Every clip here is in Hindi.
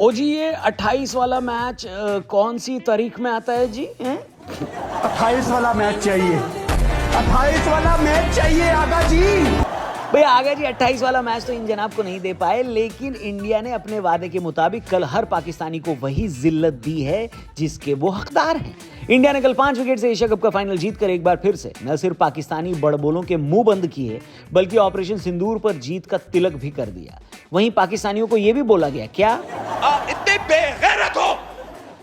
ओ जी, ये 28 वाला मैच कौन सी तारीख में आता है जी? 28 वाला मैच चाहिए, 28 वाला मैच चाहिए आगा जी। भैया आगा जी 28 वाला मैच तो इन जनाब को नहीं दे पाए, लेकिन इंडिया ने अपने वादे के मुताबिक कल हर पाकिस्तानी को वही जिल्लत दी है जिसके वो हकदार हैं। इंडिया ने कल 5 विकेट से एशिया कप का फाइनल जीतकर एक बार फिर से न सिर्फ पाकिस्तानी बड़बोलों के मुंह बंद किए, बल्कि ऑपरेशन सिंदूर पर जीत का तिलक भी कर दिया। वहीं पाकिस्तानियों को यह भी बोला गया, क्या इतने बेगैरत हो?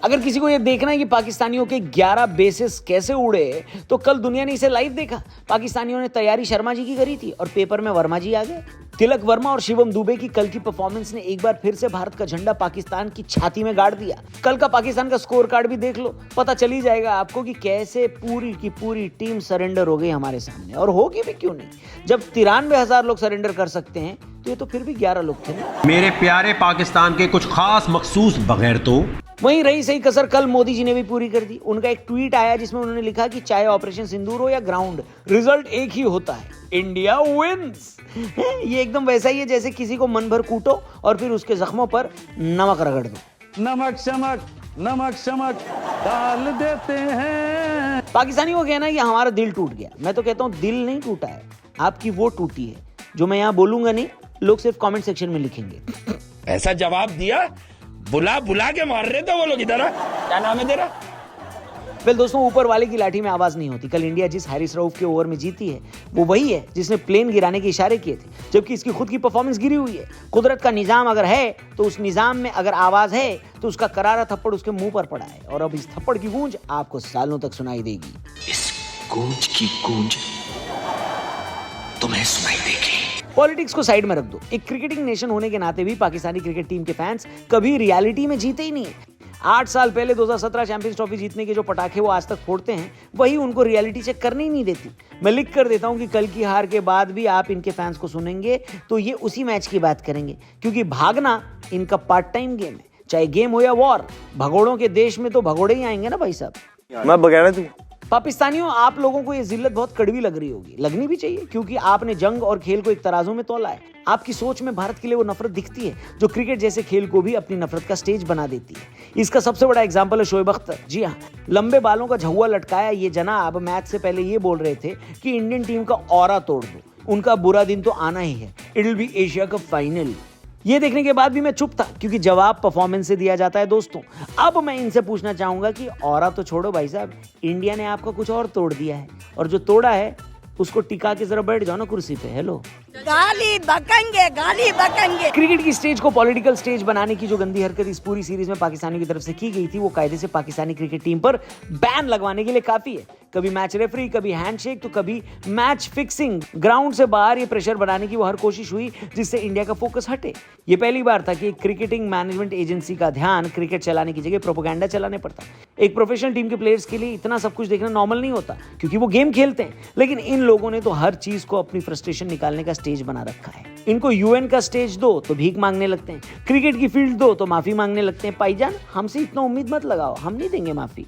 अगर किसी को यह देखना है कि पाकिस्तानियों के 11 बेसिस कैसे उड़े, तो कल दुनिया ने इसे लाइव देखा। पाकिस्तानियों ने तैयारी शर्मा जी की करी थी और पेपर में वर्मा जी आ गए। तिलक वर्मा और शिवम दुबे की कल की परफॉर्मेंस ने एक बार फिर से भारत का झंडा पाकिस्तान की छाती में गाड़ दिया। कल का पाकिस्तान का स्कोर कार्ड भी देख लो, पता चली जाएगा आपको कि कैसे पूरी की पूरी टीम सरेंडर हो गई हमारे सामने, और होगी भी क्यों नहीं। जब 93,000 लोग सरेंडर कर सकते हैं तो ये तो फिर भी 11 लोग थे ना। मेरे प्यारे पाकिस्तान के कुछ खास मखसूस बगैर तो वहीं रही सही कसर कल मोदी जी ने भी पूरी कर दी। उनका एक ट्वीट आया जिसमें उन्होंने लिखा कि चाहे ऑपरेशन सिंदूर हो या ग्राउंड, रिजल्ट एक ही होता है, इंडिया विंस। ये एकदम वैसा ही है जैसे किसी को मन भर कूटो और फिर उसके जख्मों पर नमक रगड़ दो। नमक शमक डाल देते हैं। पाकिस्तानियों का कहना है कि हमारा दिल टूट गया। मैं तो कहता हूँ दिल नहीं टूटा है, आपकी वो टूटी है जो मैं यहाँ बोलूंगा नहीं, लोग सिर्फ कमेंट सेक्शन में लिखेंगे। ऐसा जवाब दिया, बुला बुला के मार रहे थे वो लोग इधर। क्या नाम है तेरा? वेल दोस्तों, ऊपर वाले की लाठी में आवाज नहीं होती। कल इंडिया जिस हैरिस रऊफ के ओवर में जीती है वो वही है जिसने प्लेन गिराने के इशारे किए थे, जबकि इसकी खुद की परफॉर्मेंस गिरी हुई है। कुदरत का निजाम अगर है तो उस निजाम में अगर आवाज है तो उसका करारा थप्पड़ उसके मुंह पर पड़ा है, और अब इस थप्पड़ की गूंज आपको सालों तक सुनाई देगी। इस गूंज की गूंज तुम्हें सुनाई देगी। पॉलिटिक्स को साइड में रख दो, एक क्रिकेटिंग नेशन होने के नाते भी पाकिस्तानी क्रिकेट टीम के फैंस कभी रियलिटी में जीते ही नहीं है। 8 साल पहले 2017 चैंपियंस ट्रॉफी जीतने के जो पटाखे वो आज तक फोड़ते हैं, वही उनको रियलिटी चेक करने ही नहीं देती। मैं लिख कर देता हूं कि कल की हार के बाद भी आप इनके फैंस को सुनेंगे तो ये उसी मैच की बात करेंगे, क्योंकि भागना इनका पार्ट टाइम गेम है। चाहे गेम हो या वॉर, भगोड़ों के देश में तो भगोड़े ही आएंगे ना भाई साहब। मैं बगैरत हूं। पाकिस्तानियों, आप लोगों को ये जिल्लत बहुत कड़वी लग रही होगी, लगनी भी चाहिए, क्योंकि आपने जंग और खेल को एक तराजू में तोला है। आपकी सोच में भारत के लिए वो नफरत दिखती है जो क्रिकेट जैसे खेल को भी अपनी नफरत का स्टेज बना देती है। इसका सबसे बड़ा एग्जांपल है शोएब अख्तर। जी हाँ, लंबे बालों का झहुआ लटकाया ये जनाब मैच से पहले ये बोल रहे थे कि इंडियन टीम का ऑरा तोड़ दो, उनका बुरा दिन तो आना ही है, it will be Asia cup final. ये देखने के बाद भी मैं चुप था, क्योंकि जवाब परफॉर्मेंस से दिया जाता है दोस्तों। अब मैं इनसे पूछना चाहूंगा कि औरा तो छोड़ो भाई साहब, इंडिया ने आपका कुछ और तोड़ दिया है, और जो तोड़ा है उसको टिका के जरा बैठ जाओ ना कुर्सी पे। हेलो, गाली बकेंगे। क्रिकेट की स्टेज को पॉलिटिकल स्टेज बनाने की जो गंदी हरकत इस पूरी सीरीज में पाकिस्तानियों की तरफ से की गई थी, वो कायदे से पाकिस्तानी क्रिकेट टीम पर बैन लगवाने के लिए काफी है। कभी मैच रेफरी, कभी हैंडशेक, तो कभी मैच फिक्सिंग। ग्राउंड से बाहर ये प्रेशर बनाने की वो हर कोशिश हुई जिससे इंडिया का फोकस हटे। ये पहली बार था कि क्रिकेटिंग मैनेजमेंट एजेंसी का ध्यान क्रिकेट चलाने की जगह प्रोपेगेंडा चलाने पड़ता। एक प्रोफेशनल टीम के प्लेयर्स के लिए इतना सब कुछ देखना नॉर्मल नहीं होता, क्योंकि वो गेम खेलते हैं, लेकिन इन लोगों ने तो हर चीज को अपनी फ्रस्ट्रेशन निकालने का स्टेज बना रखा है। इनको यूएन का स्टेज दो तो भीख मांगने लगते हैं, क्रिकेट की फील्ड दो तो माफी मांगने लगते हैं। भाईजान, हमसे इतना उम्मीद मत लगाओ, हम नहीं देंगे माफी।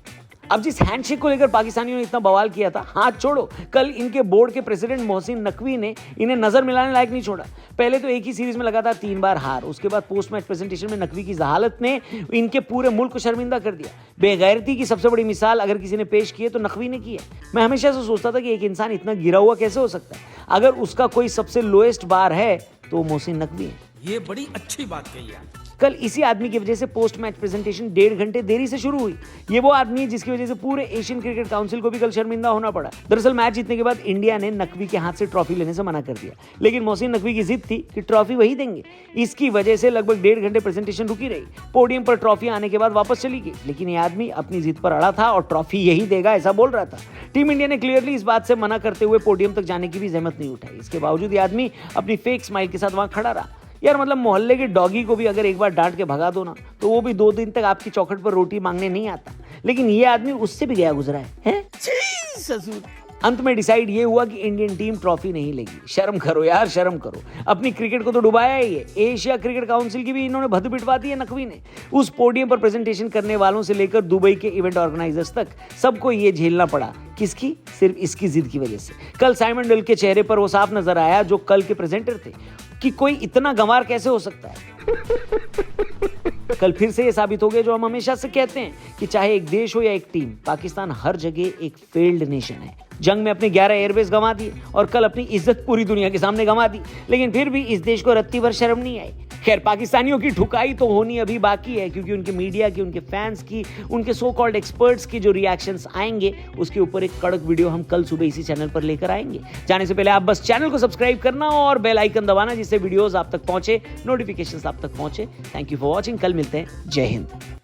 अब जिस हैंडशेक को लेकर पाकिस्तानियों ने इतना बवाल किया था, हाथ छोड़ो, कल इनके बोर्ड के प्रेसिडेंट मोहसिन नकवी ने इन्हें नजर मिलाने लायक नहीं छोड़ा। पहले तो एक ही सीरीज में लगातार 3 बार हार, उसके बाद पोस्ट मैच प्रेजेंटेशन में नकवी की जहालत ने इनके पूरे मुल्क को शर्मिंदा कर दिया। बेगैरती की सबसे बड़ी मिसाल अगर किसी ने पेश की है तो नकवी ने की है। मैं हमेशा से सोचता था कि एक इंसान इतना गिरा हुआ कैसे हो सकता है। अगर उसका कोई सबसे लोएस्ट बार है तो मोहसिन नकवी है। ये बड़ी अच्छी बात कही है। कल इसी आदमी की वजह से पोस्ट मैच प्रेजेंटेशन 1.5 घंटे देरी से शुरू हुई। ये वो आदमी है जिसकी वजह से पूरे एशियन क्रिकेट काउंसिल को भी कल शर्मिंदा होना पड़ा। दरअसल मैच जीतने के बाद इंडिया ने नकवी के हाथ से ट्रॉफी लेने से मना कर दिया, लेकिन मोहसिन नकवी की जिद थी कि ट्रॉफी वही देंगे। इसकी वजह से लगभग 1.5 घंटे प्रेजेंटेशन रुकी रही। पोडियम पर ट्रॉफी आने के बाद वापस चली गई, लेकिन ये आदमी अपनी जिद पर अड़ा था और ट्रॉफी यही देगा ऐसा बोल रहा था। टीम इंडिया ने क्लियरली इस बात से मना करते हुए पोडियम तक जाने की भी जहमत नहीं उठाई। इसके बावजूद ये आदमी अपनी फेक स्माइल के साथ वहां खड़ा रहा। यार मतलब मोहल्ले के डॉगी को भी अगर एक बार डांट के भगा दो ना, तो वो भी 2 दिन तक आपकी चौखट पर रोटी मांगने नहीं आता, लेकिन ये आदमी उससे भी गया गुजरा है? ससुर। अंत में डिसाइड ये हुआ कि इंडियन टीम ट्रॉफी नहीं लेगी। शर्म करो यार, शर्म करो। अपनी क्रिकेट को तो डुबाया ही है, एशिया क्रिकेट काउंसिल की भी इन्होंने भद पिटवा दी है नकवी ने। उस पोडियम पर प्रेजेंटेशन करने वालों से लेकर दुबई के इवेंट ऑर्गेनाइजर्स तक सबको ये झेलना पड़ा। किसकी? सिर्फ इसकी जिद की वजह से। कल साइमन डल के चेहरे पर वो साफ नजर आया जो कल के प्रेजेंटर थे। कि कोई इतना गंवार कैसे हो सकता है। कल फिर से ये साबित हो गया जो हम हमेशा से कहते हैं कि चाहे एक देश हो या एक टीम, पाकिस्तान हर जगह एक फेल्ड नेशन है। जंग में अपने 11 एयरबेस गंवा दिए और कल अपनी इज्जत पूरी दुनिया के सामने गंवा दी, लेकिन फिर भी इस देश को रत्ती भर शर्म नहीं आई। खैर, पाकिस्तानियों की ठुकाई तो होनी अभी बाकी है, क्योंकि उनके मीडिया की, उनके फैंस की, उनके सो कॉल्ड एक्सपर्ट्स की जो रिएक्शंस आएंगे उसके ऊपर एक कड़क वीडियो हम कल सुबह इसी चैनल पर लेकर आएंगे। जाने से पहले आप बस चैनल को सब्सक्राइब करना और बेल आइकन दबाना, जिससे वीडियोस आप तक पहुंचे, नोटिफिकेशंस आप तक पहुंचे। Thank you for watching. कल मिलते हैं। जय हिंद।